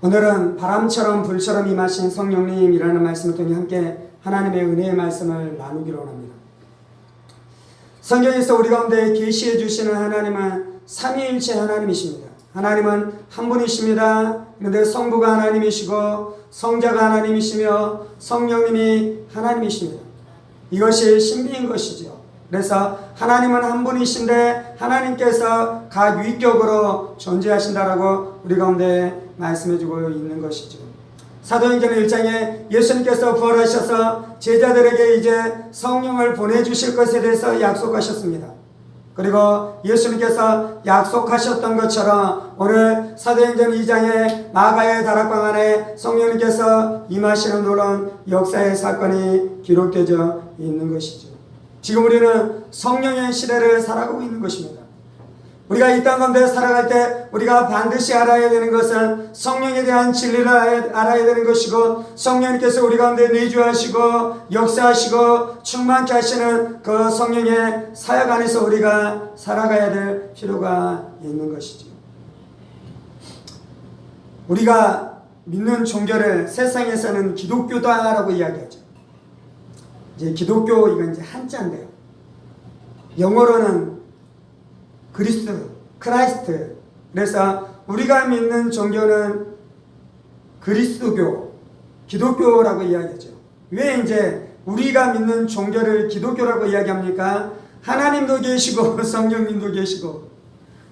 오늘은 바람처럼 불처럼 임하신 성령님이라는 말씀을 통해 함께 하나님의 은혜의 말씀을 나누기로 합니다. 성경에서 우리 가운데 계시해 주시는 하나님은 삼위일체 하나님이십니다. 하나님은 한 분이십니다. 그런데 성부가 하나님이시고 성자가 하나님이시며 성령님이 하나님이십니다. 이것이 신비인 것이죠. 그래서 하나님은 한 분이신데 하나님께서 각 위격으로 존재하신다라고 우리 가운데 말씀해주고 있는 것이죠. 사도행전 1장에 예수님께서 부활하셔서 제자들에게 이제 성령을 보내주실 것에 대해서 약속하셨습니다. 그리고 예수님께서 약속하셨던 것처럼 오늘 사도행전 2장에 마가의 다락방 안에 성령님께서 임하시는 놀라운 역사의 사건이 기록되어 있는 것이죠. 지금 우리는 성령의 시대를 살아가고 있는 것입니다. 우리가 이 땅 가운데 살아갈 때 우리가 반드시 알아야 되는 것은 성령에 대한 진리를 알아야 되는 것이고, 성령님께서 우리 가운데 내주하시고 역사하시고 충만케 하시는 그 성령의 사역 안에서 우리가 살아가야 될 필요가 있는 것이죠. 우리가 믿는 종교를 세상에서는 기독교다라고 이야기하죠. 이제 기독교, 이건 이제 한자인데요. 영어로는 크라이스트. 그래서 우리가 믿는 종교는 그리스도교, 기독교라고 이야기하죠. 왜 이제 우리가 믿는 종교를 기독교라고 이야기합니까? 하나님도 계시고 성령님도 계시고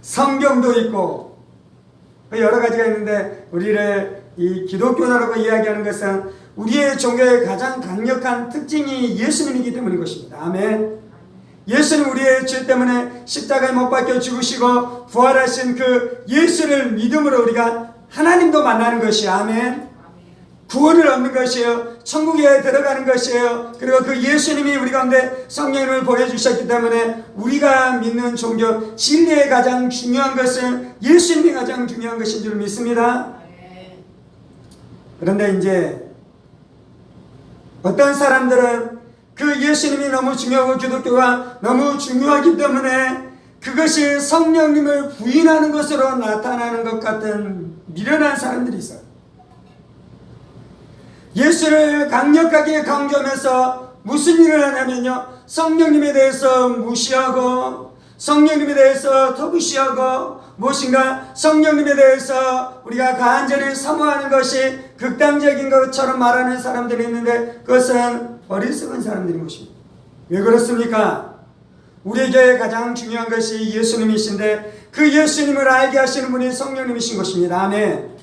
성경도 있고 여러 가지가 있는데, 우리를 이 기독교라고 이야기하는 것은 우리의 종교의 가장 강력한 특징이 예수님이기 때문인 것입니다. 아멘. 예수는 우리의 죄 때문에 십자가에 못 박혀 죽으시고 부활하신 그 예수를 믿음으로 우리가 하나님도 만나는 것이에요. 아멘. 구원을 얻는 것이에요. 천국에 들어가는 것이에요. 그리고 그 예수님이 우리 가운데 성령을 보내주셨기 때문에 우리가 믿는 종교, 진리의 가장 중요한 것은 예수님이 가장 중요한 것인 줄 믿습니다. 그런데 이제 어떤 사람들은 그 예수님이 너무 중요하고 기독교가 너무 중요하기 때문에 그것이 성령님을 부인하는 것으로 나타나는 것 같은 미련한 사람들이 있어요. 예수를 강력하게 강조하면서 무슨 일을 하냐면요, 성령님에 대해서 무시하고 성령님에 대해서 터부시하고 무엇인가 성령님에 대해서 우리가 간절히 사모하는 것이 극단적인 것처럼 말하는 사람들이 있는데, 그것은 어리석은 사람들인 것입니다. 왜 그렇습니까? 우리에게 가장 중요한 것이 예수님이신데 그 예수님을 알게 하시는 분이 성령님이신 것입니다. 아멘.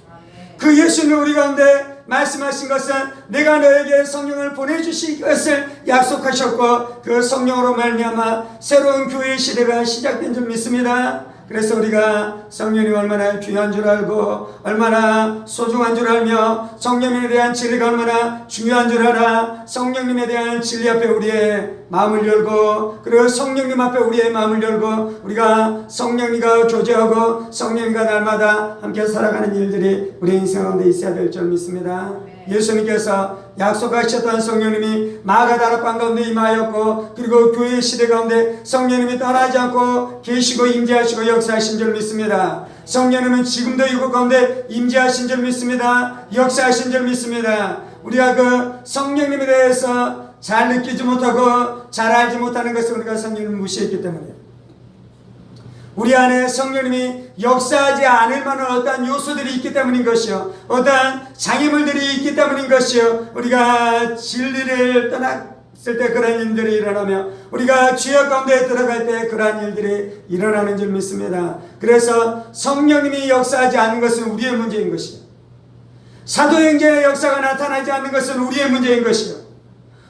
그 예수님을 우리 가운데 말씀하신 것은 내가 너에게 성령을 보내주실 것을 약속하셨고, 그 성령으로 말미암아 새로운 교회의 시대가 시작된 줄 믿습니다. 그래서 우리가 성령이 얼마나 귀한 줄 알고 얼마나 소중한 줄 알며 성령님에 대한 진리가 얼마나 중요한 줄 알아 성령님에 대한 진리 앞에 우리의 마음을 열고, 그리고 성령님 앞에 우리의 마음을 열고 우리가 성령님과 교제하고 성령님과 날마다 함께 살아가는 일들이 우리 인생 가운데 있어야 될 줄 믿습니다. 예수님께서 약속하셨던 성령님이 마가 다락방 가운데 임하였고, 그리고 교회 시대 가운데 성령님이 떠나지 않고 계시고 임재하시고 역사하신 줄 믿습니다. 성령님은 지금도 이곳 가운데 임재하신 줄 믿습니다. 역사하신 줄 믿습니다. 우리가 그 성령님에 대해서 잘 느끼지 못하고 잘 알지 못하는 것은 우리가 성령님을 무시했기 때문이에요. 우리 안에 성령님이 역사하지 않을 만한 어떠한 요소들이 있기 때문인 것이요, 어떠한 장애물들이 있기 때문인 것이요, 우리가 진리를 떠났을 때 그런 일들이 일어나며 우리가 죄악 가운데 들어갈 때 그러한 일들이 일어나는 줄 믿습니다. 그래서 성령님이 역사하지 않는 것은 우리의 문제인 것이요, 사도행전의 역사가 나타나지 않는 것은 우리의 문제인 것이요,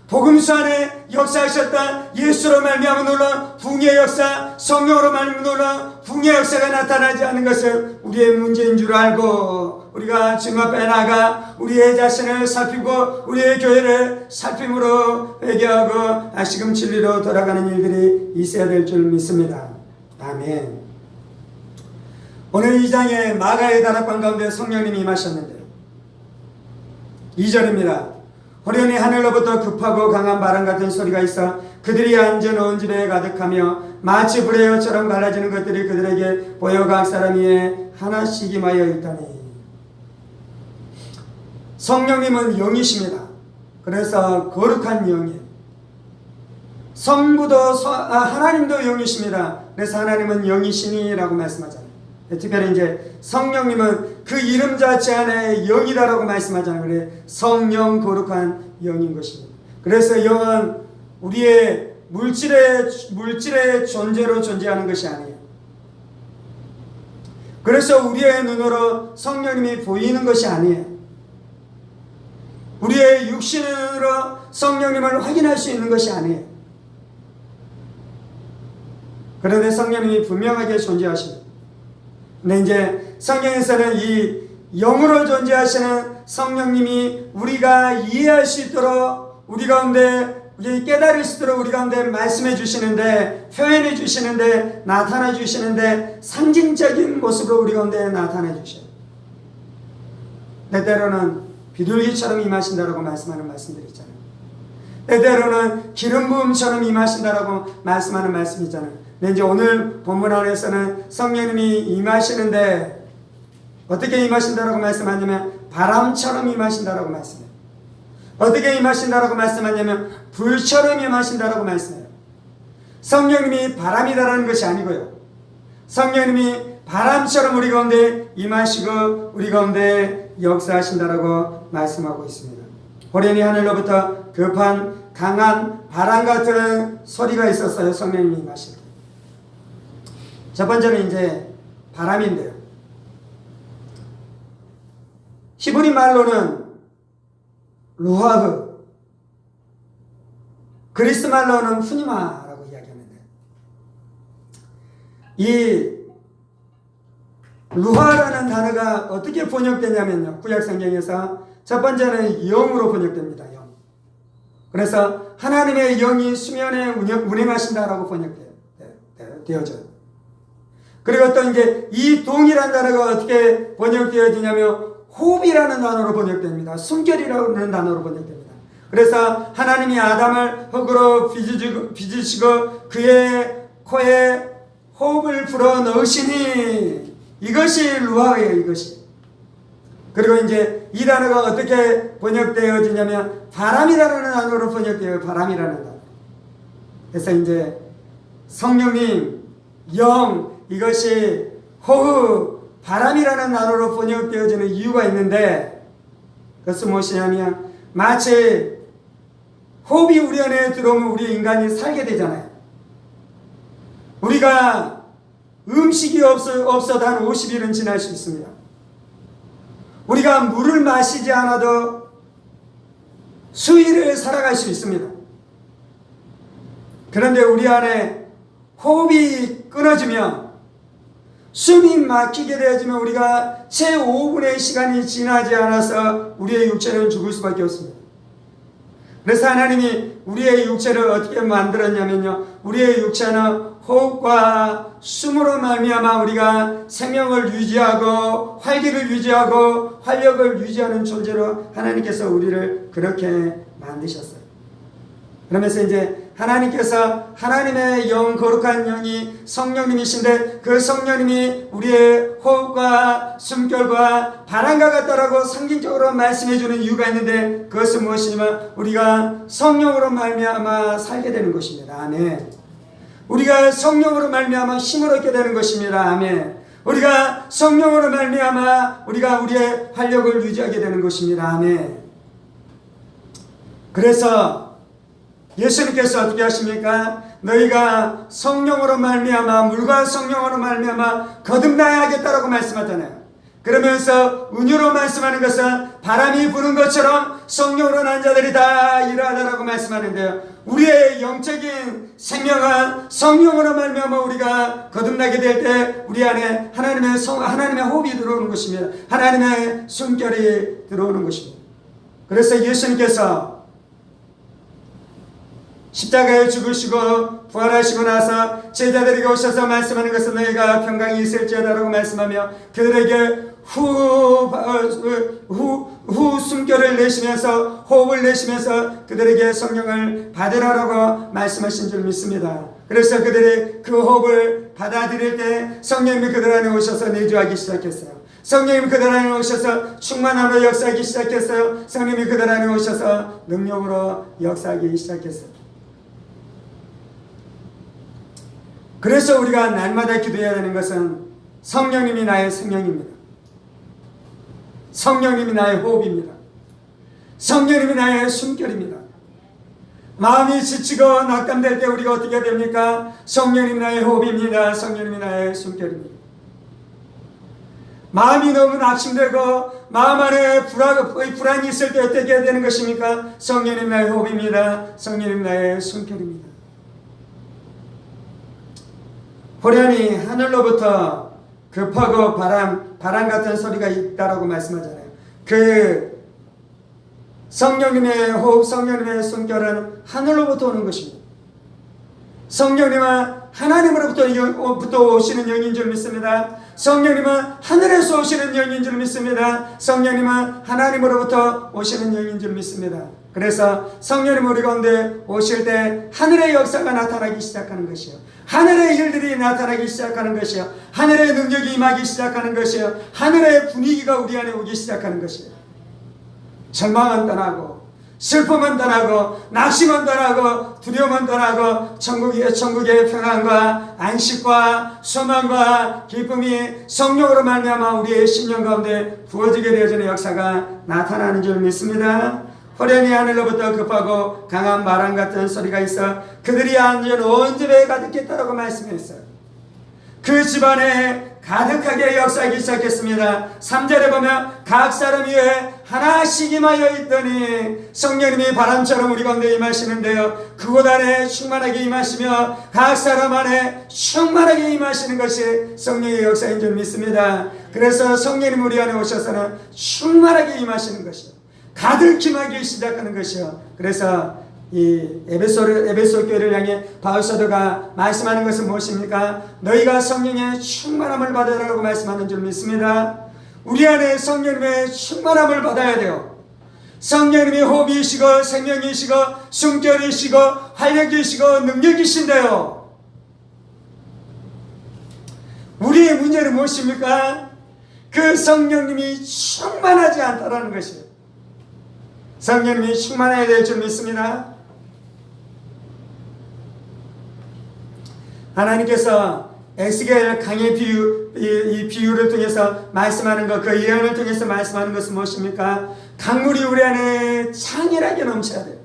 복음서 안에 역사하셨던 예수로 말미암아 놀라운 부흥의 역사, 성령으로 말미암아 놀라운 부흥의 역사가 나타나지 않는 것은 우리의 문제인 줄 알고 우리가 주님 앞에 나가 우리의 자신을 살피고 우리의 교회를 살핌으로 회개하고 다시금 진리로 돌아가는 일들이 있어야 될 줄 믿습니다. 아멘. 오늘 2장에 마가의 다락방 가운데 성령님이 임하셨는데요, 2절입니다. 호련히 하늘로부터 급하고 강한 바람 같은 소리가 있어 그들이 앉아놓은 집에 가득하며 마치 불의 여처럼 갈라지는 것들이 그들에게 보여 각 사람 위에 하나씩 임하여 있다니. 성령님은 영이십니다. 그래서 거룩한 영이에요. 성부도 하나님도 영이십니다. 그래서 하나님은 영이시니라고 말씀하잖아요. 특별히 이제 성령님은 그 이름 자체 안에 영이다라고 말씀하잖아요. 그래 성령 거룩한 영인 것입니다. 그래서 영은 우리의 물질의 존재로 존재하는 것이 아니에요. 그래서 우리의 눈으로 성령님이 보이는 것이 아니에요. 우리의 육신으로 성령님을 확인할 수 있는 것이 아니에요. 그런데 성령님이 분명하게 존재하십니다. 근데 이제 성경에서는 이 영으로 존재하시는 성령님이 우리가 이해할 수 있도록 우리 가운데 깨달을 수 있도록 우리 가운데 말씀해 주시는데, 표현해 주시는데, 나타나 주시는데 상징적인 모습으로 우리 가운데 나타내 주셔요. 때때로는 비둘기처럼 임하신다라고 말씀하는 말씀들이 있잖아요. 때때로는 기름 부음처럼 임하신다라고 말씀하는 말씀이 있잖아요. 근데 이제 오늘 본문 안에서는 성령님이 임하시는데 어떻게 임하신다라고 말씀하냐면 바람처럼 임하신다라고 말씀해요. 어떻게 임하신다라고 말씀하냐면 불처럼 임하신다라고 말씀해요. 성령님이 바람이다라는 것이 아니고요. 성령님이 바람처럼 우리 가운데 임하시고 우리 가운데 역사하신다라고 말씀하고 있습니다. 호련히 하늘로부터 급한 강한 바람 같은 소리가 있었어요. 성령님이 임하실 때. 첫 번째는 이제 바람인데요. 히브리 말로는 루하흐, 그리스 말로는 후니마라고 이야기하는데, 이 루하라는 단어가 어떻게 번역되냐면요, 구약 성경에서 첫 번째는 영으로 번역됩니다. 영. 그래서 하나님의 영이 수면에 운행하신다라고 번역되어져요. 그리고 또 이제 이 동이라는 단어가 어떻게 번역되어지냐면 호흡이라는 단어로 번역됩니다. 숨결이라는 단어로 번역됩니다. 그래서 하나님이 아담을 흙으로 빚으시고 그의 코에 호흡을 불어 넣으시니, 이것이 루아예요. 이것이. 그리고 이제 이 단어가 어떻게 번역되어지냐면 바람이라는 단어로 번역되어요. 바람이라는 단어. 그래서 이제 성령님, 영, 이것이 호흡, 바람이라는 단어로 번역되어지는 이유가 있는데, 그것은 무엇이냐면 마치 호흡이 우리 안에 들어오면 우리 인간이 살게 되잖아요. 우리가 음식이 없어도 한 50일은 지날 수 있습니다. 우리가 물을 마시지 않아도 수일을 살아갈 수 있습니다. 그런데 우리 안에 호흡이 끊어지면, 숨이 막히게 되어지면 우리가 채 5분의 시간이 지나지 않아서 우리의 육체는 죽을 수밖에 없습니다. 그래서 하나님이 우리의 육체를 어떻게 만들었냐면요, 우리의 육체는 호흡과 숨으로 말미암아 우리가 생명을 유지하고 활기를 유지하고 활력을 유지하는 존재로 하나님께서 우리를 그렇게 만드셨어요. 그러면서 이제 하나님께서 하나님의 영, 거룩한 영이 성령님이신데 그 성령님이 우리의 호흡과 숨결과 바람과 같다라고 상징적으로 말씀해 주는 이유가 있는데, 그것은 무엇이냐면 우리가 성령으로 말미암아 살게 되는 것입니다. 아멘. 우리가 성령으로 말미암아 힘을 얻게 되는 것입니다. 아멘. 우리가 성령으로 말미암아 우리가 우리의 활력을 유지하게 되는 것입니다. 아멘. 그래서 예수님께서 어떻게 하십니까? 너희가 성령으로 말미암아, 물과 성령으로 말미암아 거듭나야 하겠다라고 말씀하잖아요. 그러면서 은유로 말씀하는 것은 바람이 부는 것처럼 성령으로 난 자들이 다 일하다라고 말씀하는데요. 우리의 영적인 생명은 성령으로 말미암아 우리가 거듭나게 될 때 우리 안에 하나님의 호흡이 들어오는 것입니다. 하나님의 숨결이 들어오는 것입니다. 그래서 예수님께서 십자가에 죽으시고 부활하시고 나서 제자들에게 오셔서 말씀하는 것은 너희가 평강이 있을지어다라고 말씀하며 그들에게 후 숨결을 내쉬면서 호흡을 내쉬면서 그들에게 성령을 받으라라고 말씀하신 줄 믿습니다. 그래서 그들이 그 호흡을 받아들일 때 성령님이 그들 안에 오셔서 내주하기 시작했어요. 성령님 그들 안에 오셔서 충만함으로 역사하기 시작했어요. 성령님이 그들 안에 오셔서 능력으로 역사하기 시작했어요. 그래서 우리가 날마다 기도해야 되는 것은 성령님이 나의 생명입니다. 성령님이 나의 호흡입니다. 성령님이 나의 숨결입니다. 마음이 지치고 낙담될 때 우리가 어떻게 됩니까? 성령님이 나의 호흡입니다. 성령님이 나의 숨결입니다. 마음이 너무 낙심되고 마음 안에 불안이 있을 때 어떻게 해야 되는 것입니까? 성령님 나의 호흡입니다. 성령님 나의 숨결입니다. 호련히 하늘로부터 급하고 바람 같은 소리가 있다라고 말씀하잖아요. 그 성령님의 호흡, 성령님의 숨결은 하늘로부터 오는 것입니다. 성령님은 하나님으로부터 오시는 영인 줄 믿습니다. 성령님은 하늘에서 오시는 영인 줄 믿습니다. 성령님은 하나님으로부터 오시는 영인 줄 믿습니다. 그래서 성령님 우리 가운데 오실 때 하늘의 역사가 나타나기 시작하는 것이요, 하늘의 일들이 나타나기 시작하는 것이요, 하늘의 능력이 임하기 시작하는 것이요, 하늘의 분위기가 우리 안에 오기 시작하는 것이요. 절망은 떠나고 슬픔은 떠나고 낙심은 떠나고 두려움은 떠나고 천국의 평안과 안식과 소망과 기쁨이 성령으로 말미암아 우리의 심령 가운데 부어지게 되어지는 역사가 나타나는 줄 믿습니다. 호련히 하늘로부터 급하고 강한 바람 같은 소리가 있어 그들이 앉은 온 집에 가득했다라고 말씀했어요. 그 집안에 가득하게 역사하기 시작했습니다. 3절에 보면 각 사람 위에 하나씩 임하여 있더니 성령님이 바람처럼 우리 가운데 임하시는데요, 그곳 안에 충만하게 임하시며 각 사람 안에 충만하게 임하시는 것이 성령의 역사인 줄 믿습니다. 그래서 성령님 우리 안에 오셔서는 충만하게 임하시는 것이요, 가득 임하기 시작하는 것이요. 그래서 이 에베소 교회를 향해 바울 사도가 말씀하는 것은 무엇입니까? 너희가 성령의 충만함을 받으라고 말씀하는 줄 믿습니다. 우리 안에 성령님의 충만함을 받아야 돼요. 성령님이 호흡이시고 생명이시고 숨결이시고 활력이시고 능력이신데요, 우리의 문제는 무엇입니까? 그 성령님이 충만하지 않다라는 것이에요. 성령님이 충만해야 될 줄 믿습니다. 하나님께서 에스겔 강의 이 비유를 통해서 말씀하는 것, 그 예언을 통해서 말씀하는 것은 무엇입니까? 강물이 우리 안에 창일하게 넘쳐야 돼요.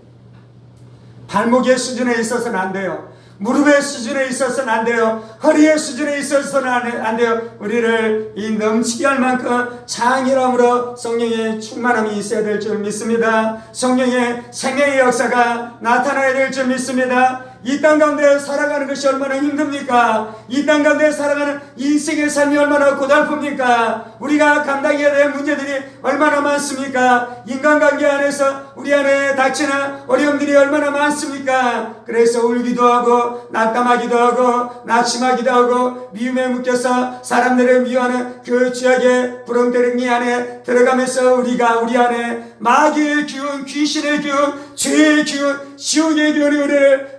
발목의 수준에 있어서는 안 돼요. 무릎의 수준에 있어서는 안 돼요. 허리의 수준에 있어서는 안 돼요. 우리를 이 넘치게 할 만큼 창일함으로 성령의 충만함이 있어야 될 줄 믿습니다. 성령의 생명의 역사가 나타나야 될 줄 믿습니다. 이 땅 가운데 살아가는 것이 얼마나 힘듭니까? 이 땅 가운데 살아가는 인생의 삶이 얼마나 고달픕니까? 우리가 감당해야 될 문제들이 얼마나 많습니까? 인간관계 안에서 우리 안에 닥치는 어려움들이 얼마나 많습니까? 그래서 울기도 하고 낙담하기도 하고 낙심하기도 하고 미움에 묶여서 사람들을 미워하는 그 죄악의 구렁텅이 안에 들어가면서 우리가 우리 안에 마귀의 기운, 귀신의 기운, 죄의 기운, 지옥의 기운이 우리를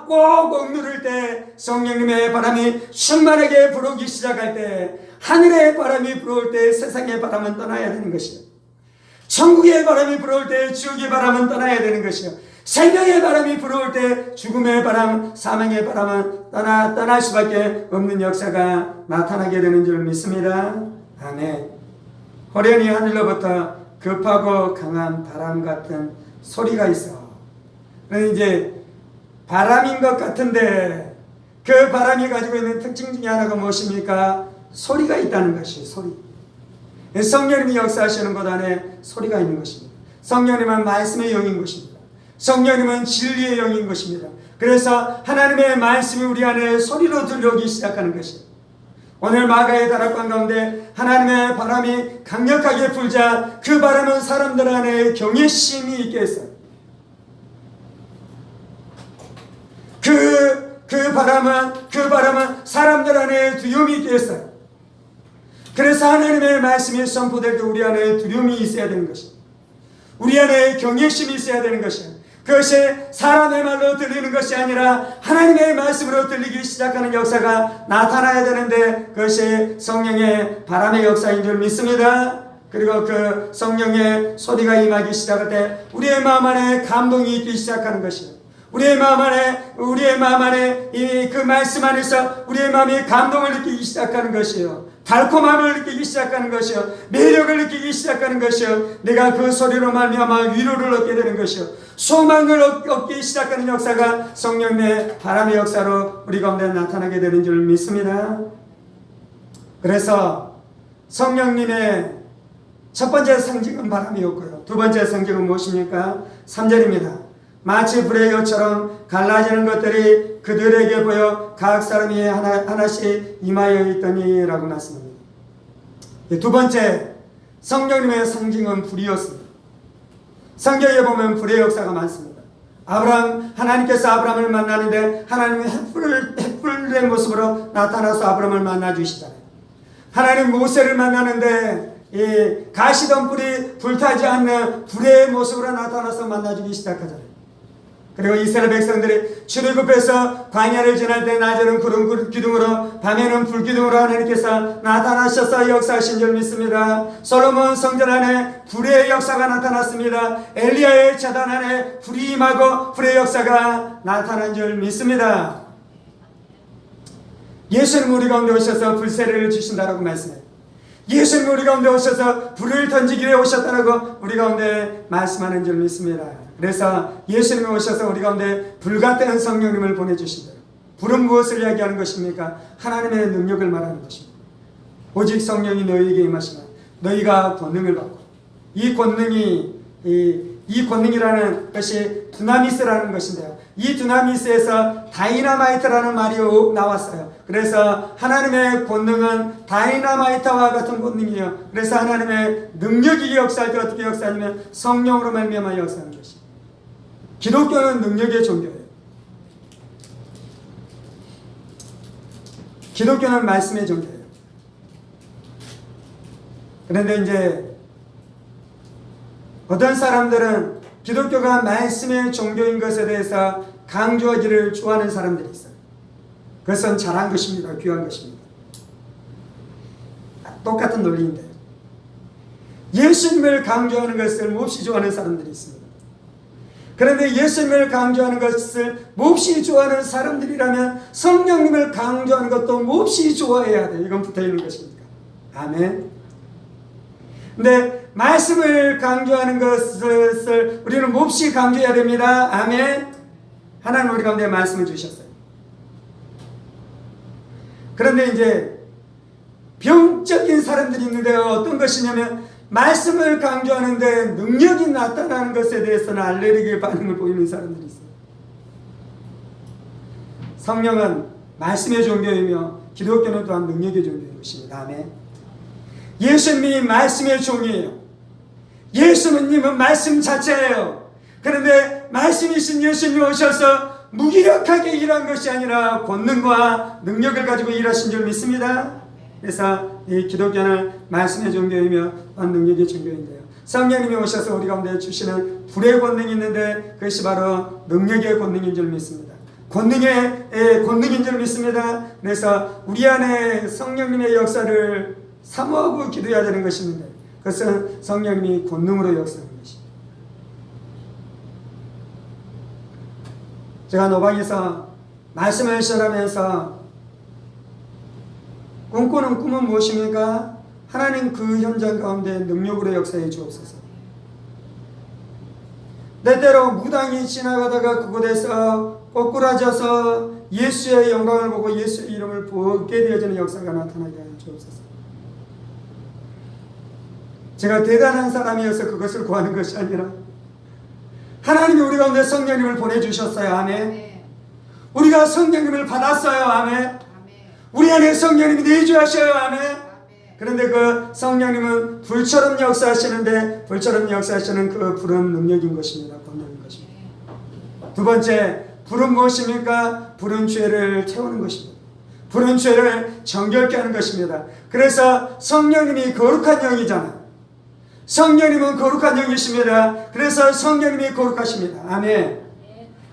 꼭 누를 때, 성령님의 바람이 충만하게 불어오기 시작할 때, 하늘의 바람이 불어올 때 세상의 바람은 떠나야 되는 것이요, 천국의 바람이 불어올 때 지옥의 바람은 떠나야 되는 것이요, 생명의 바람이 불어올 때 죽음의 바람, 사망의 바람은 떠날 수밖에 없는 역사가 나타나게 되는 줄 믿습니다. 아멘. 호련히 하늘로부터 급하고 강한 바람 같은 소리가 있어. 그런데 이제 바람인 것 같은데 그 바람이 가지고 있는 특징 중에 하나가 무엇입니까? 소리가 있다는 것이에요. 소리. 성령님이 역사하시는 것 안에 소리가 있는 것입니다. 성령님은 말씀의 영인 것입니다. 성령님은 진리의 영인 것입니다. 그래서 하나님의 말씀이 우리 안에 소리로 들려오기 시작하는 것이에요. 오늘 마가의 다락방 가운데 하나님의 바람이 강력하게 불자 그 바람은 사람들 안에 경외심이 있게 했어요. 그 바람은 사람들 안에 두려움이 있게 했어요. 그래서 하나님의 말씀이 선포될 때 우리 안에 두려움이 있어야 되는 것이에요. 우리 안에 경외심이 있어야 되는 것이에요. 그것이 사람의 말로 들리는 것이 아니라 하나님의 말씀으로 들리기 시작하는 역사가 나타나야 되는데 그것이 성령의 바람의 역사인 줄 믿습니다. 그리고 그 성령의 소리가 임하기 시작할 때 우리의 마음 안에 감동이 있기 시작하는 것이요. 우리의 마음 안에 이 그 말씀 안에서 우리의 마음이 감동을 느끼기 시작하는 것이요. 달콤함을 느끼기 시작하는 것이요. 매력을 느끼기 시작하는 것이요. 내가 그 소리로 말미암아 위로를 얻게 되는 것이요. 소망을 얻기 시작하는 역사가 성령의 바람의 역사로 우리 가운데 나타나게 되는 줄 믿습니다. 그래서 성령님의 첫 번째 상징은 바람이었고요. 두 번째 상징은 무엇입니까? 3절입니다. 마치 불의 여처럼 갈라지는 것들이 그들에게 보여 각 사람이 하나씩 임하여 있더니 라고 말씀합니다. 두 번째 성령님의 상징은 불이었습니다. 성경에 보면 불의 역사가 많습니다. 하나님께서 아브라함을 만나는데 하나님의 횃불의 모습으로 나타나서 아브라함을 만나주시잖아요. 하나님 모세를 만나는데 이 가시덤불이 불타지 않는 불의 모습으로 나타나서 만나주기 시작하잖아요. 그리고 이스라엘 백성들이 출애굽해서 광야를 지날 때 낮에는 구름 기둥으로 밤에는 불 기둥으로 하나님께서 나타나셔서 역사하신 줄 믿습니다. 솔로몬 성전 안에 불의 역사가 나타났습니다. 엘리야의 제단 안에 불이 임하고 불의 역사가 나타난 줄 믿습니다. 예수님 우리 가운데 오셔서 불세례를 주신다라고 말씀해요. 예수님 우리 가운데 오셔서 불을 던지기 위해 오셨다라고 우리 가운데 말씀하는 줄 믿습니다. 그래서 예수님이 오셔서 우리 가운데 불같은 성령님을 보내주신다. 불은 무엇을 이야기하는 것입니까? 하나님의 능력을 말하는 것입니다. 오직 성령이 너희에게 임하시면 너희가 권능을 받고 이 권능이라는 것이 두나미스라는 것인데요. 이 두나미스에서 다이나마이트라는 말이 나왔어요. 그래서 하나님의 권능은 다이나마이트와 같은 권능이에요. 그래서 하나님의 능력이 역사할 때 어떻게 역사하냐면 성령으로 말미암아 역사하는 것이에요. 기독교는 능력의 종교예요. 기독교는 말씀의 종교예요. 그런데 이제 어떤 사람들은 기독교가 말씀의 종교인 것에 대해서 강조하기를 좋아하는 사람들이 있어요. 그것은 잘한 것입니다. 귀한 것입니다. 똑같은 논리인데 예수님을 강조하는 것을 몹시 좋아하는 사람들이 있습니다. 그런데 예수님을 강조하는 것을 몹시 좋아하는 사람들이라면 성령님을 강조하는 것도 몹시 좋아해야 돼요. 이건 붙어있는 것입니다. 아멘. 근데 말씀을 강조하는 것을 우리는 몹시 강조해야 됩니다. 아멘. 하나님 우리 가운데 말씀을 주셨어요. 그런데 이제 병적인 사람들이 있는데 어떤 것이냐면 말씀을 강조하는데 능력이 나타나는 것에 대해서는 알레르기 반응을 보이는 사람들이 있어요. 성령은 말씀의 종교이며 기독교는 또한 능력의 종교인 것입니다. 아멘. 예수님이 말씀의 종이에요. 예수님은 말씀 자체예요. 그런데 말씀이신 예수님이 오셔서 무기력하게 일한 것이 아니라 권능과 능력을 가지고 일하신 줄 믿습니다. 그래서 이 기독교는 말씀의 종교이며 능력의 종교인데요. 성령님이 오셔서 우리 가운데 주시는 불의 권능이 있는데 그것이 바로 능력의 권능인 줄 믿습니다. 권능인 줄 믿습니다. 그래서 우리 안에 성령님의 역사를 사모하고 기도해야 되는 것이 있는데 그것은 성령님이 권능으로 역사하는 것입니다. 제가 노방에서 말씀을 전하면서 꿈꾸는 꿈은 무엇입니까? 하나님 그 현장 가운데 능력으로 역사해 주옵소서. 때때로 무당이 지나가다가 그곳에서 꼬꾸라져서 예수의 영광을 보고 예수의 이름을 보게 되어지는 역사가 나타나게 하여 주옵소서. 제가 대단한 사람이어서 그것을 구하는 것이 아니라 하나님이 우리 가운데 성령님을 보내주셨어요. 아멘. 우리가 성령님을 받았어요. 아멘. 우리 안에 성령님이 내주하셔요. 아멘. 그런데 그 성령님은 불처럼 역사하시는데 불처럼 역사하시는 그 불은 능력인 것입니다. 권능인 것입니다. 두 번째, 불은 무엇입니까? 불은 죄를 태우는 것입니다. 불은 죄를 정결케 하는 것입니다. 그래서 성령님이 거룩한 영이잖아요. 성령님은 거룩한 영이십니다. 그래서 성령님이 거룩하십니다. 아멘.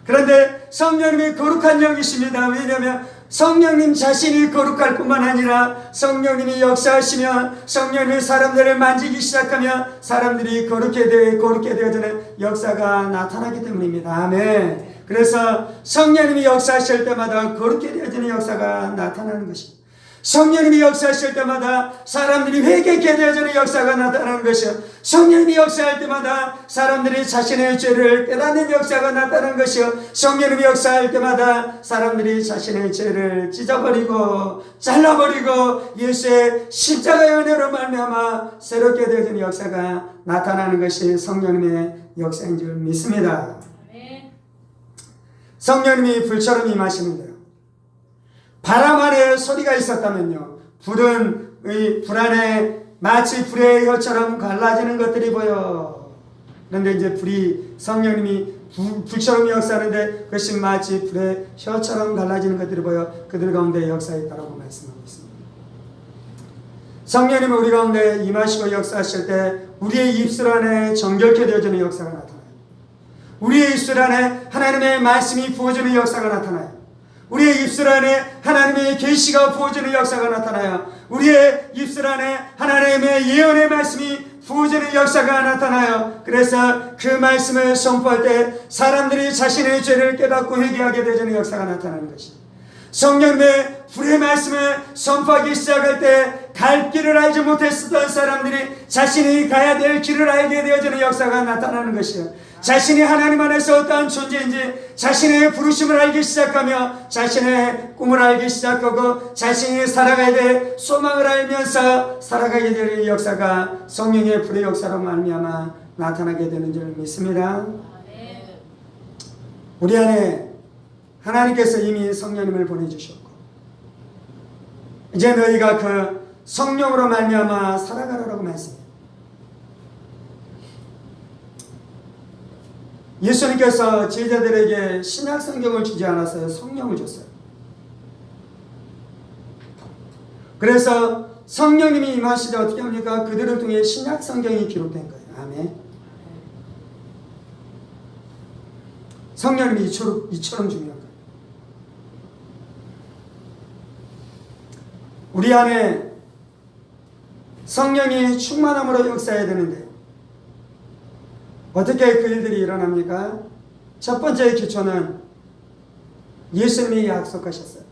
그런데 성령님이 거룩한 영이십니다. 왜냐하면 성령님 자신이 거룩할 뿐만 아니라 성령님이 역사하시면, 성령님이 사람들을 만지기 시작하면 사람들이 거룩게 되어지는 역사가 나타나기 때문입니다. 아멘. 그래서 성령님이 역사하실 때마다 거룩게 되어지는 역사가 나타나는 것입니다. 성령님이 역사하실 때마다 사람들이 회개케 되어지는 역사가 나타나는 것이요, 성령님이 역사할 때마다 사람들이 자신의 죄를 깨닫는 역사가 나타나는 것이요, 성령님이 역사할 때마다 사람들이 자신의 죄를 찢어버리고 잘라버리고 예수의 십자가의 은혜로 말미암아 새롭게 되어지는 역사가 나타나는 것이 성령님의 역사인 줄 믿습니다. 성령님이 불처럼 임하시는데요, 바람 안에 소리가 있었다면요, 불 안에 마치 불의 혀처럼 갈라지는 것들이 보여. 그런데 이제 불이, 성령님이 불처럼 역사하는데 그것이 마치 불의 혀처럼 갈라지는 것들이 보여 그들 가운데 역사했다라고 말씀하고 있습니다. 성령님은 우리 가운데 임하시고 역사하실 때 우리의 입술 안에 정결케 되어지는 역사가 나타나요. 우리의 입술 안에 하나님의 말씀이 부어지는 역사가 나타나요. 우리의 입술 안에 하나님의 계시가 부어지는 역사가 나타나요. 우리의 입술 안에 하나님의 예언의 말씀이 부어지는 역사가 나타나요. 그래서 그 말씀을 선포할 때 사람들이 자신의 죄를 깨닫고 회개하게 되는 역사가 나타나는 것입니다. 성령님의 불의 말씀을 선포하기 시작할 때 갈 길을 알지 못했었던 사람들이 자신이 가야 될 길을 알게 되어지는 역사가 나타나는 것이에요. 자신이 하나님 안에서 어떠한 존재인지 자신의 부르심을 알기 시작하며 자신의 꿈을 알기 시작하고 자신이 살아가야 될 소망을 알면서 살아가게 되는 역사가 성령의 불의 역사로 말미암아 나타나게 되는 줄 믿습니다. 우리 안에 하나님께서 이미 성령님을 보내주셨고 이제 너희가 그 성령으로 말미암아 살아가라고 말씀해요. 예수님께서 제자들에게 신약 성경을 주지 않았어요. 성령을 줬어요. 그래서 성령님이 임하시되 어떻게 합니까? 그들을 통해 신약 성경이 기록된 거예요. 아멘. 성령님이 이처럼 중요한 거예요. 우리 안에 성령이 충만함으로 역사해야 되는데 어떻게 그 일들이 일어납니까? 첫 번째 기초는 예수님이 약속하셨어요.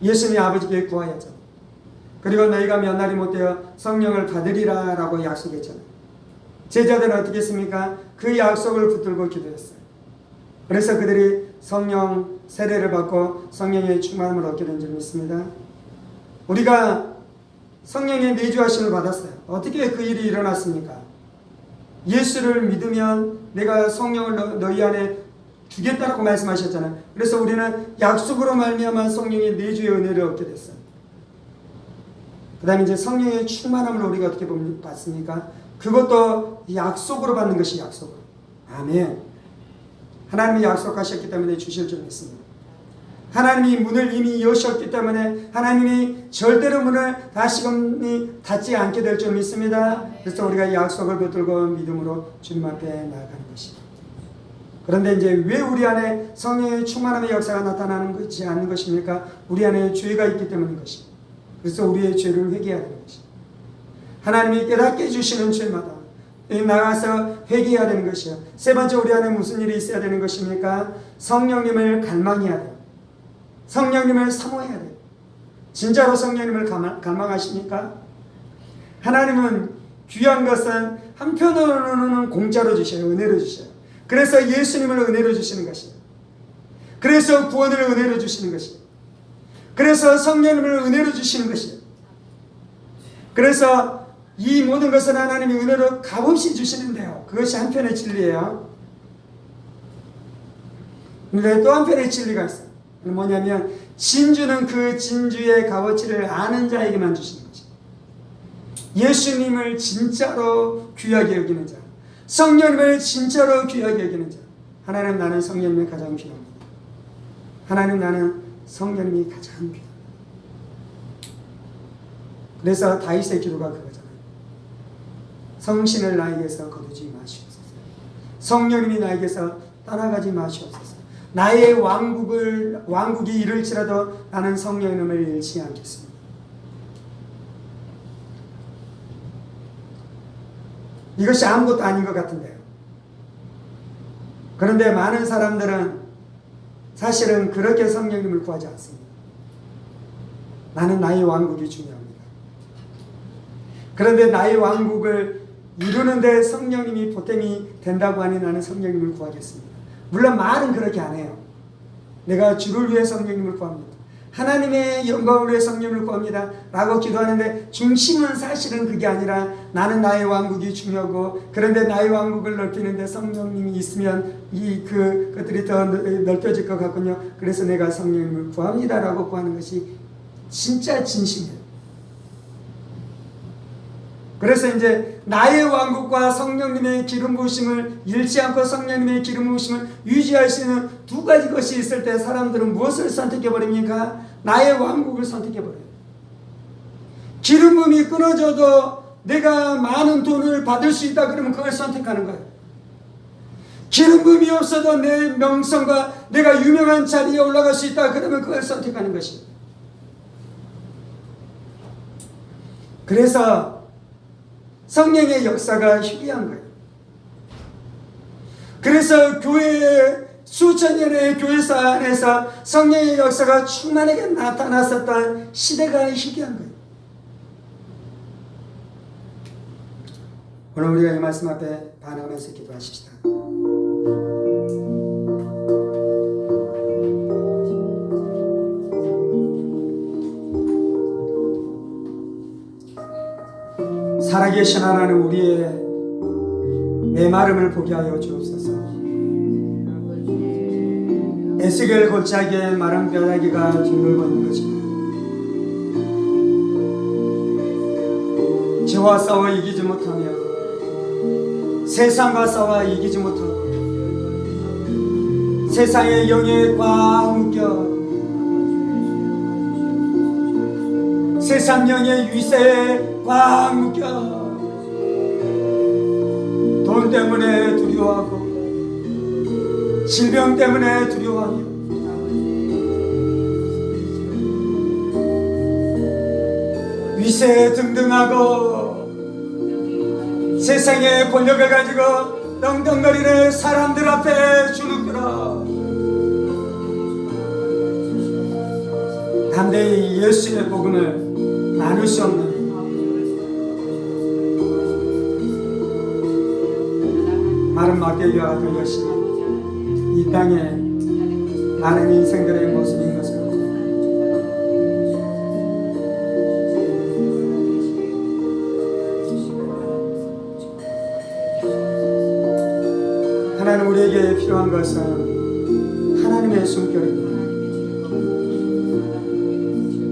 예수님이 아버지께 구하였잖아요. 그리고 너희가 몇 날이 못되어 성령을 받으리라 라고 약속했잖아요. 제자들은 어떻게 했습니까? 그 약속을 붙들고 기도했어요. 그래서 그들이 성령 세례를 받고 성령의 충만함을 얻게 된 줄 믿습니다. 우리가 성령의 내주하심을 받았어요. 어떻게 그 일이 일어났습니까? 예수를 믿으면 내가 성령을 너희 안에 주겠다라고 말씀하셨잖아요. 그래서 우리는 약속으로 말미암아 성령의 내주의 은혜를 얻게 됐어요. 그 다음에 이제 성령의 충만함을 우리가 어떻게 받습니까? 그것도 약속으로 받는 것이 약속으로. 아멘. 하나님이 약속하셨기 때문에 주실 줄 믿습니다. 하나님이 문을 이미 여셨기 때문에 하나님이 절대로 문을 다시금 닫지 않게 될 줄 믿습니다. 그래서 우리가 약속을 붙들고 믿음으로 주님 앞에 나아가는 것입니다. 그런데 이제 왜 우리 안에 성령의 충만함의 역사가 나타나는 것이 않는 것입니까? 우리 안에 죄가 있기 때문인 것입니다. 그래서 우리의 죄를 회개해야 되는 것입니다. 하나님이 깨닫게 해주시는 죄마다 나가서 회개해야 되는 것이요. 세 번째, 우리 안에 무슨 일이 있어야 되는 것입니까? 성령님을 갈망해야 돼요. 성령님을 사모해야 돼요. 진짜로 성령님을 갈망하십니까? 하나님은 귀한 것은 한편으로는 공짜로 주셔요. 은혜로 주셔요. 그래서 예수님을 은혜로 주시는 것이에요. 그래서 구원을 은혜로 주시는 것이에요. 그래서 성령님을 은혜로 주시는 것이에요. 그래서 이 모든 것은 하나님이 은혜로 값없이 주시는데요. 그것이 한편의 진리예요. 그런데 또 한편의 진리가 있어요. 뭐냐면 진주는 그 진주의 값어치를 아는 자에게만 주시는 거죠. 예수님을 진짜로 귀하게 여기는 자, 성령님을 진짜로 귀하게 여기는 자. 하나님, 나는 성령님이 가장 귀합니다. 하나님, 나는 성령님이 가장 귀합니다. 그래서 다윗의 기도가 그거잖아요. 성신을 나에게서 거두지 마시옵소서. 성령님이 나에게서 떠나가지 마시옵소서. 나의 왕국이 이룰지라도 나는 성령님을 잃지 않겠습니다. 이것이 아무것도 아닌 것 같은데요. 그런데 많은 사람들은 사실은 그렇게 성령님을 구하지 않습니다. 나는 나의 왕국이 중요합니다. 그런데 나의 왕국을 이루는데 성령님이 보탬이 된다고 하니 나는 성령님을 구하겠습니다. 물론 말은 그렇게 안 해요. 내가 주를 위해 성령님을 구합니다. 하나님의 영광을 위해 성령님을 구합니다 라고 기도하는데 중심은 사실은 그게 아니라 나는 나의 왕국이 중요하고, 그런데 나의 왕국을 넓히는데 성령님이 있으면 그것들이 더 넓혀질 것 같군요. 그래서 내가 성령님을 구합니다 라고 구하는 것이 진짜 진심이에요. 그래서 이제 나의 왕국과 성령님의 기름 부으심을 잃지 않고 성령님의 기름 부으심을 유지할 수 있는 두 가지 것이 있을 때 사람들은 무엇을 선택해 버립니까? 나의 왕국을 선택해 버려요. 기름 부음이 끊어져도 내가 많은 돈을 받을 수 있다 그러면 그걸 선택하는 거예요. 기름 부음이 없어도 내 명성과 내가 유명한 자리에 올라갈 수 있다 그러면 그걸 선택하는 것이에요. 그래서 성령의 역사가 희귀한 거예요. 그래서 교회의 수천 년의 교회사 안에서 성령의 역사가 충만하게 나타났었던 시대가 희귀한 거예요. 오늘 우리가 이 말씀 앞에 반응하면서 기도하십시다. 살아계신 하나님, 우리의 메마름을 보게 하여 주옵소서. 에스겔 골짜기에 마른 뼈다귀가 뒹굴고 있는 것입니다. 죄와 싸워 이기지 못하며 세상과 싸워 이기지 못하고 세상의 영에 꽉 묶여 세상 영의 위세에 꽉 묶여 돈 때문에 두려워하고 질병 때문에 두려워하며 위세에 등등하고 세상의 권력을 가지고 떵떵거리는 사람들 앞에 주눅들어 담대히 예수의 복음을 나눌 수 없는 마른 막대기와 같은 것이 이 땅에 많은 인생들의 모습인 것을 하나님, 우리에게 필요한 것은 하나님의 숨결입니다.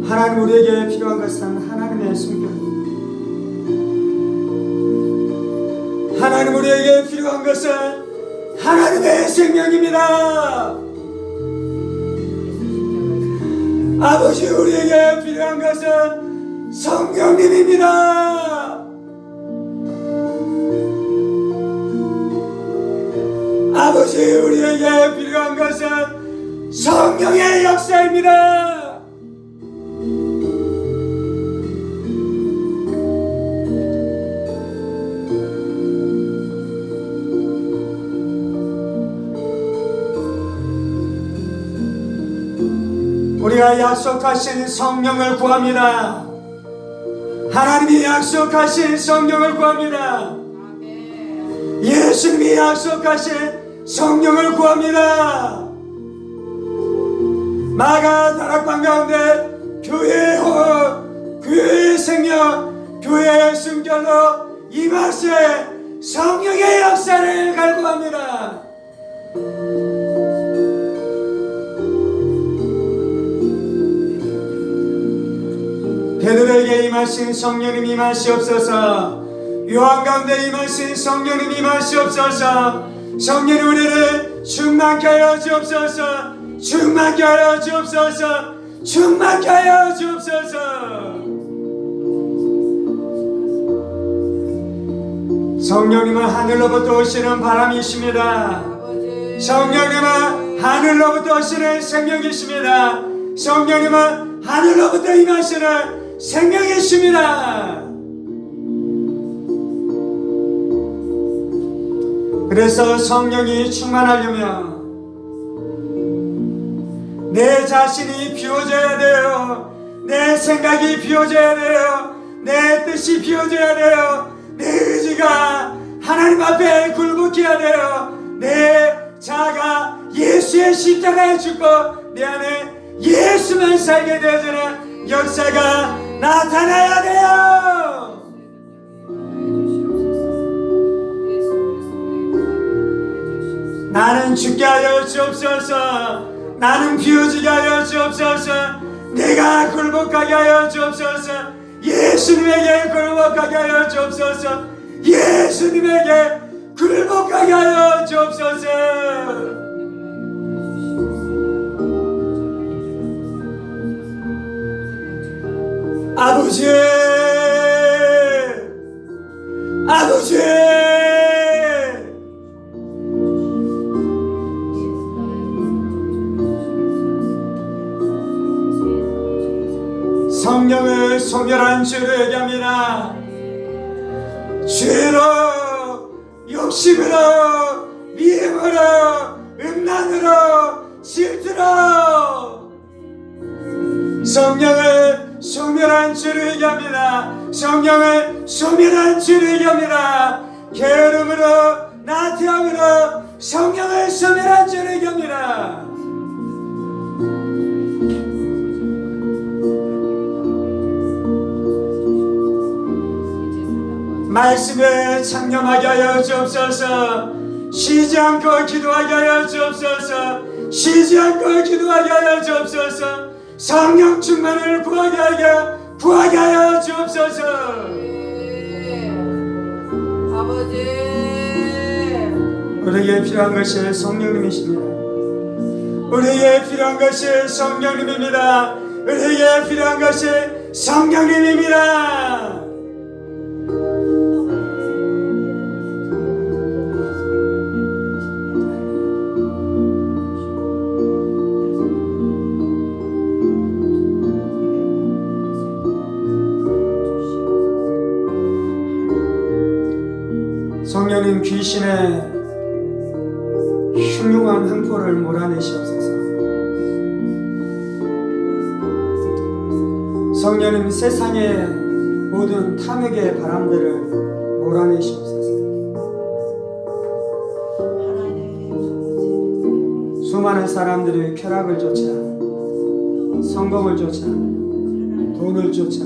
하나님, 우리에게 필요한 것은 하나님의 숨결입니다. 하나님, 우리에게 필요한 것은 하나님의 생명입니다. 아버지, 우리에게 필요한 것은 성령님입니다. 아버지, 우리에게 필요한 것은 성령의 역사입니다. 우리가 약속하신 성령을 구합니다. 하나님이 약속하신 성령을 구합니다. 예수님이 약속하신 성령을 구합니다. 마가 다락방 가운데 교회의 호흡, 교회의 생명, 교회의 숨결로 임하시 성령의 역사를 갈구합니다. 베드로에게 임하신 성령님 임하시옵소서. 요한 가운데 임하신 성령님 임하시옵소서. 성령님, 우리를 충만케 하여 주옵소서. 충만케 하여 주옵소서. 충만케 하여 주옵소서. 성령님은 하늘로부터 오시는 바람이십니다. 성령님은 하늘로부터 오시는 생명이십니다. 성령님은 하늘로부터 임하시는 생명이십니다. 그래서 성령이 충만하려면 내 자신이 비워져야 돼요. 내 생각이 비워져야 돼요. 내 뜻이 비워져야 돼요. 내 의지가 하나님 앞에 굴복해야 돼요. 내 자아가 예수의 십자가에 죽고 내 안에 예수만 살게 되어지는 역사가 나타나야 돼요. 나는 죽게 하여 주옵소서. 나는 비워지게 하여 주옵소서. 내가 굴복하게 하여 주옵소서. 예수님에게 굴복하게 하여 주옵소서. 예수님에게 굴복하게 하여 주옵소서. 아버지, 아버지, 성령을 소멸한 죄로 얘기합니다. 죄로, 욕심으로, 미움으로, 음란으로, 질투로 성령을 소멸한 죄로 얘기합니다. 성령을 소멸한 죄로 얘기합니다. 게으름으로, 나태함으로 성령을 소멸한 죄로 얘기합니다. 말씀에 창념하게 하여 주옵소서. 쉬지 않고 기도하게 하여 주옵소서. 쉬지 않고 기도하게 하여 주옵소서. 성령 충만을 구하게 하여 주옵소서. 아버지, 우리에게 필요한 것이 성령님이십니다. 우리에게 필요한 것이 성령님입니다. 우리에게 필요한 것이 성령님입니다. 성령님 귀신의 흉흉한 횡포를 몰아내시옵소서. 성령님 세상의 모든 탐욕의 바람들을 몰아내시옵소서. 수많은 사람들이 쾌락을 쫓아, 성공을 쫓아, 돈을 쫓아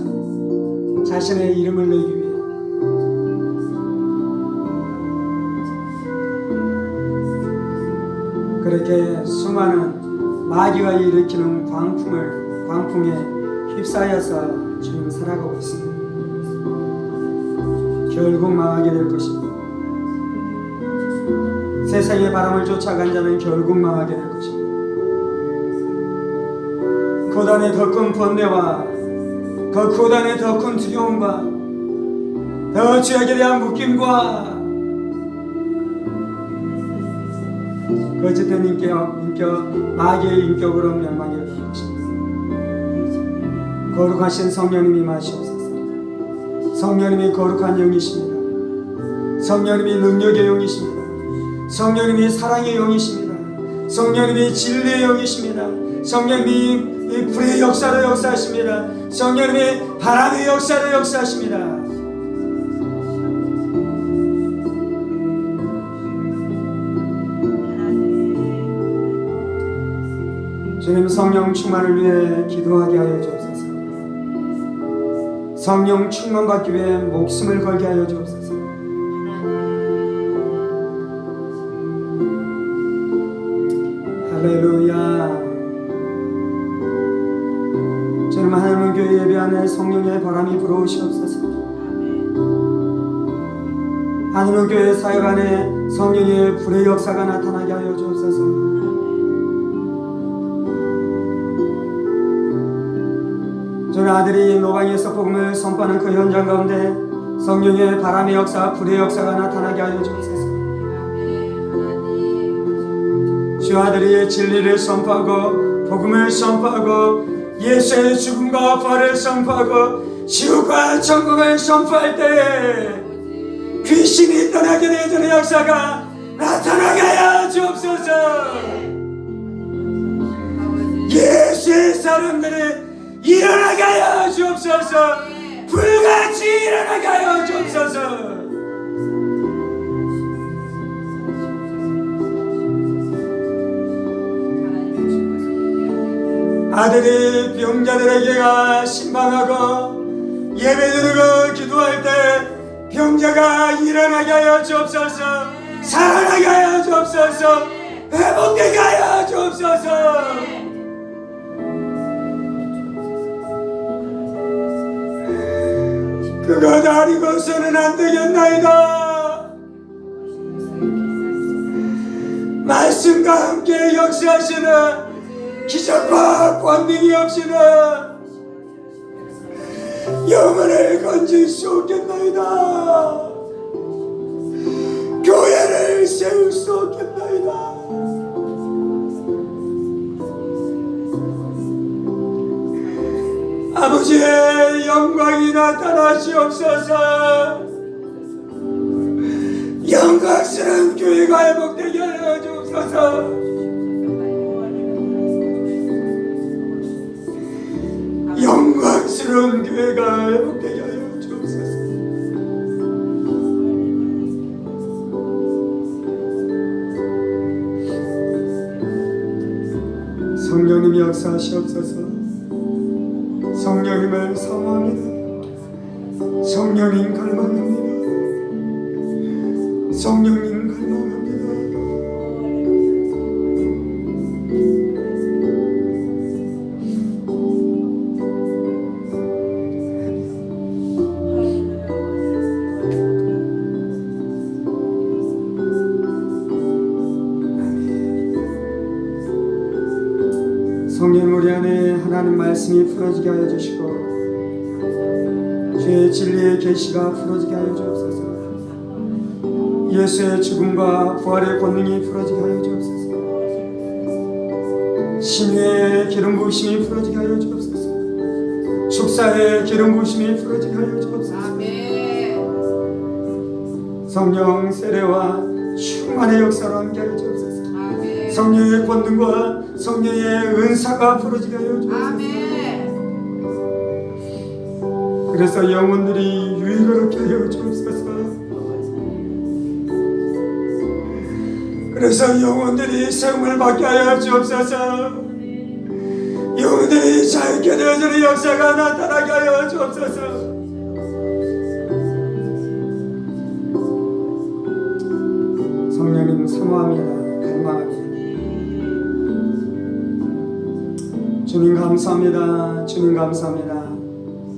자신의 이름을 내기 위해 그렇게 수많은 마귀가 일으키는 광풍에 휩싸여서 지금 살아가고 있습니다. 결국 망하게 될 것입니다. 세상의 바람을 쫓아간 자는 결국 망하게 될 것입니다. 고단의 더 큰 번뇌와 그 고단의 더 큰 두려움과 더 죄악에 대한 묶임과 거짓된 인격, 마귀의 인격으로 멸망해 될 것입니다. 거룩하신 성령님이 마시옵소서. 성령님이 거룩한 영이십니다. 성령님이 능력의 영이십니다. 성령님이 사랑의 영이십니다. 성령님이 진리의 영이십니다. 성령님이 불의 역사로 역사하십니다. 성령님이 바람의 역사로 역사하십니다. 주님, 성령 충만을 위해 기도하게 하여 주옵소서. 성령 충만 받기 위해 목숨을 걸게 하여 주옵소서. 할렐루야. 주님, 하나님의 교회 예배 안에 성령의 바람이 불어오시옵소서. 하나님의 교회 사역 안에 성령의 불의 역사가 나타나게 하여 주옵소서. 주님, 아들이 노방에서 복음을 선포하는 그 현장 가운데 성령의 바람의 역사, 불의 역사가 나타나게 하여 주옵소서. 주 아들이 진리를 선포하고 복음을 선포하고 예수의 죽음과 부활을 선포하고 지옥과 천국을 선포할 때 귀신이 떠나게 되는 역사가 나타나게 하여 주옵소서. 예수의 사람들이 일어나게 하여 주옵소서. 불같이 일어나게 하여 주옵소서. 아들이 병자들에게 가 신방하고 예배드리고 기도할 때 병자가 일어나게 하여 주옵소서. 살아나게 하여 주옵소서. 회복되게 하여 주옵소서. 그것 아니고서는 안 되겠나이다. 말씀과 함께 역사하시는 기적과 권능이 없이는 영혼을 건질 수 없겠나이다. 교회를 세울 수 없겠나이다. 아버지의 영광이 나타나시옵소서. 영광스러운 교회가 회복되게 하여 주옵소서. 영광스러운 교회가 회복되게 하여 주옵소서. 성령님이 역사하시옵소서. 성령님을 사모합니다. 성령님 갈망합니다. 성령님 갈망합니다. 성령 우리 안에 하나님 말씀이 풀어지게 하여 주시고 주의 진리의 계시가 풀어지게 하여 주옵소서. 예수의 죽음과 부활의 권능이 풀어지게 하여 주옵소서. 신유의 기름 부으심이 풀어지게 하여 주옵소서. 축사의 기름 부으심이 풀어지게 하여 주옵소서. 성령 세례와 충만의 역사로 함께 하여 주옵소서. 성령의 권능과 성령의 은사가 풀어지게 하여 주옵소서. 그래서 영혼들이 유익하게 하여 주옵소서. 그래서 영혼들이 세움을 받게 하여 주옵소서. 영혼들이 자유케 되어지는 역사가 나타나게 하여 주옵소서. 성령님 사모합니다. 갈망합니다. 주님 감사합니다. 주님 감사합니다.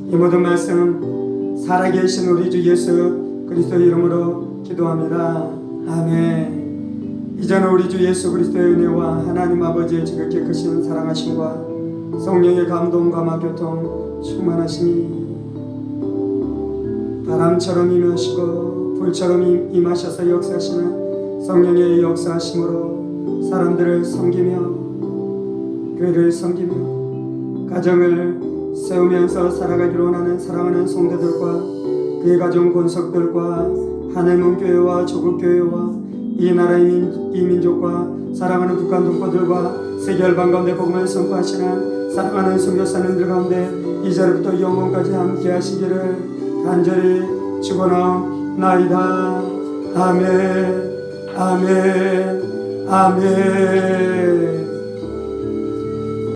이 모든 말씀 살아계신 우리 주 예수 그리스도의 이름으로 기도합니다. 아멘. 이제는 우리 주 예수 그리스도의 은혜와 하나님 아버지의 지극히 크신 사랑하심과 성령의 감동과 교통 충만하심이 바람처럼 임하시고 불처럼 임하셔서 역사하시는 성령의 역사하심으로 사람들을 섬기며 교회를 섬기며 가정을 세우면서 살아가기로 원하는 사랑하는 성도들과 그의 가정 권속들과 하늘문교회와 조국교회와 이 나라 이민족과 사랑하는 북한 동포들과 세계 열방 가운데 복음을 선포하시는 사랑하는 선교사님들 가운데 이 자리부터 영원까지 함께 하시기를 간절히 축원하옵나이다. 아멘 아멘 아멘.